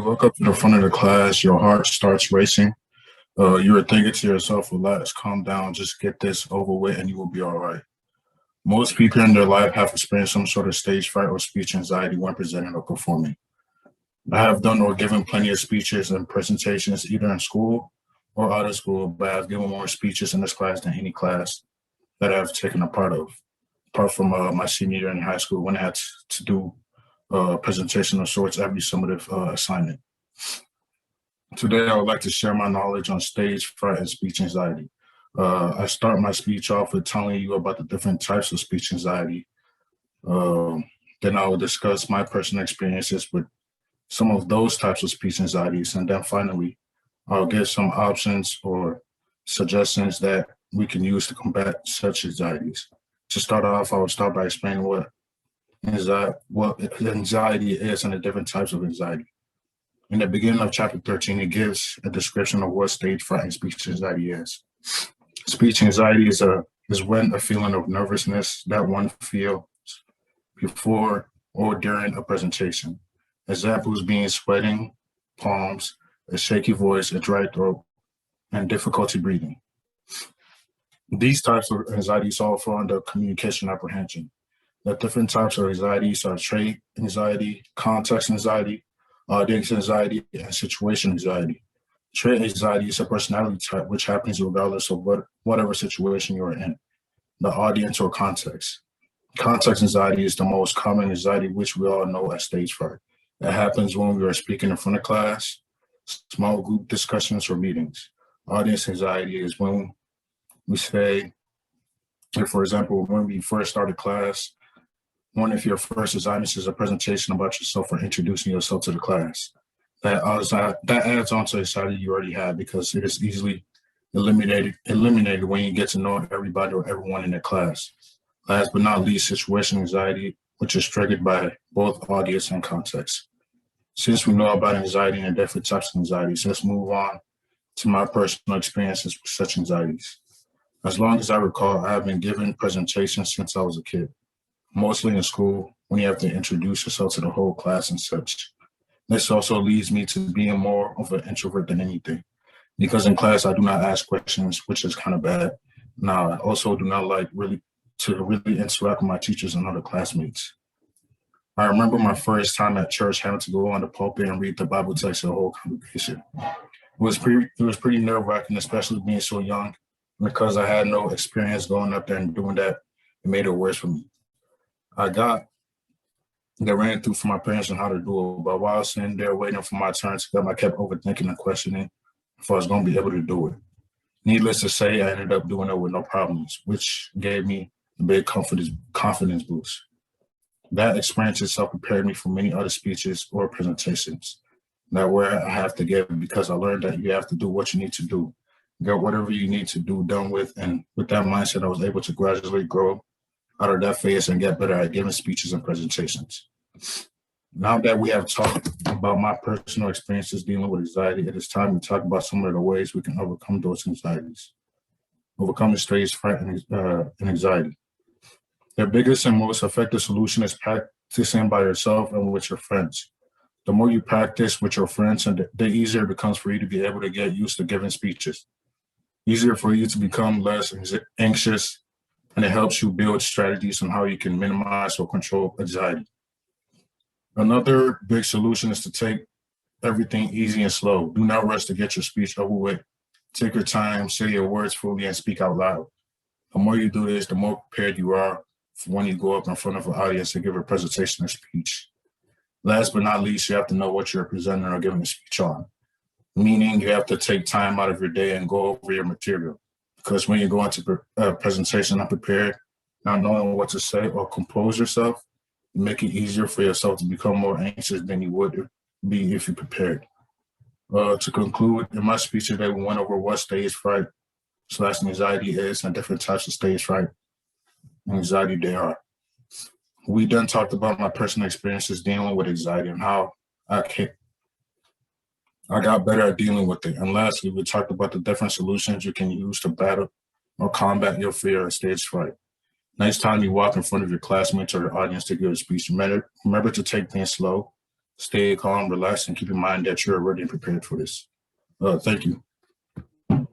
You walk up to the front of the class, your heart starts racing. You are thinking to yourself, relax, calm down, just get this over with, and you will be all right. Most people in their life have experienced some sort of stage fright or speech anxiety when presenting or performing. I have done or given plenty of speeches and presentations either in school or out of school, but I've given more speeches in this class than any class that I've taken a part of, apart from my senior year in high school when I had to do a presentation of sorts every summative assignment. Today, I would like to share my knowledge on stage fright and speech anxiety. I start my speech off with telling you about the different types of speech anxiety. Um, then I will discuss my personal experiences with some of those types of speech anxieties. And then finally, I'll give some options or suggestions that we can use to combat such anxieties. To start off, I will start by explaining what anxiety is and the different types of anxiety. In the beginning of chapter 13, it gives a description of what stage fright and speech anxiety is. Speech anxiety is when a feeling of nervousness that one feels before or during a presentation. Examples being sweating, palms, a shaky voice, a dry throat, and difficulty breathing. These types of anxieties all fall under communication apprehension. The different types of anxieties are trait anxiety, context anxiety, audience anxiety, and situation anxiety. Trait anxiety is a personality type which happens regardless of whatever situation you're in, the audience or context. Context anxiety is the most common anxiety, which we all know as stage fright. It happens when we are speaking in front of class, small group discussions, or meetings. Audience anxiety is when we say, for example, when we first started class, one of your first assignments is a presentation about yourself or introducing yourself to the class. That adds on to the anxiety you already have because it is easily eliminated when you get to know everybody or everyone in the class. Last but not least, situation anxiety, which is triggered by both audience and context. Since we know about anxiety and different types of anxieties, let's move on to my personal experiences with such anxieties. As long as I recall, I have been given presentations since I was a kid, mostly in school when you have to introduce yourself to the whole class and such. This also leads me to being more of an introvert than anything, because in class I do not ask questions, which is kind of bad. Now, I also do not like to interact with my teachers and other classmates. I remember my first time at church having to go on the pulpit and read the Bible text to the whole congregation. It was pretty nerve-wracking, especially being so young, because I had no experience going up there and doing that. It made it worse for me. I got that ran through for my parents on how to do it, but while I was sitting there waiting for my turn to come, I kept overthinking and questioning if I was going to be able to do it. Needless to say, I ended up doing it with no problems, which gave me a big confidence boost. That experience itself prepared me for many other speeches or presentations that where I have to give because I learned that you have to do what you need to do, get whatever you need to do done with. And with that mindset, I was able to gradually grow out of that phase and get better at giving speeches and presentations. Now that we have talked about my personal experiences dealing with anxiety, it is time to talk about some of the ways we can overcome those anxieties, overcome the stage fright and anxiety. The biggest and most effective solution is practicing by yourself and with your friends. The more you practice with your friends, and the easier it becomes for you to be able to get used to giving speeches. Easier for you to become less anxious, and it helps you build strategies on how you can minimize or control anxiety. Another big solution is to take everything easy and slow. Do not rush to get your speech over with. Take your time, say your words fully, and speak out loud. The more you do this, the more prepared you are for when you go up in front of an audience to give a presentation or speech. Last but not least, you have to know what you're presenting or giving a speech on, meaning you have to take time out of your day and go over your material. Because when you go into a presentation unprepared, not knowing what to say or compose yourself, you make it easier for yourself to become more anxious than you would be if you prepared. To conclude, in my speech today, we went over what stage fright / anxiety is and different types of stage fright and anxiety there are. We then talked about my personal experiences dealing with anxiety and how I got better at dealing with it. And lastly, we talked about the different solutions you can use to battle or combat your fear of stage fright. Next time you walk in front of your classmates or your audience to give a speech, remember to take things slow, Stay calm, relax, and keep in mind that you're ready and prepared for this. Thank you.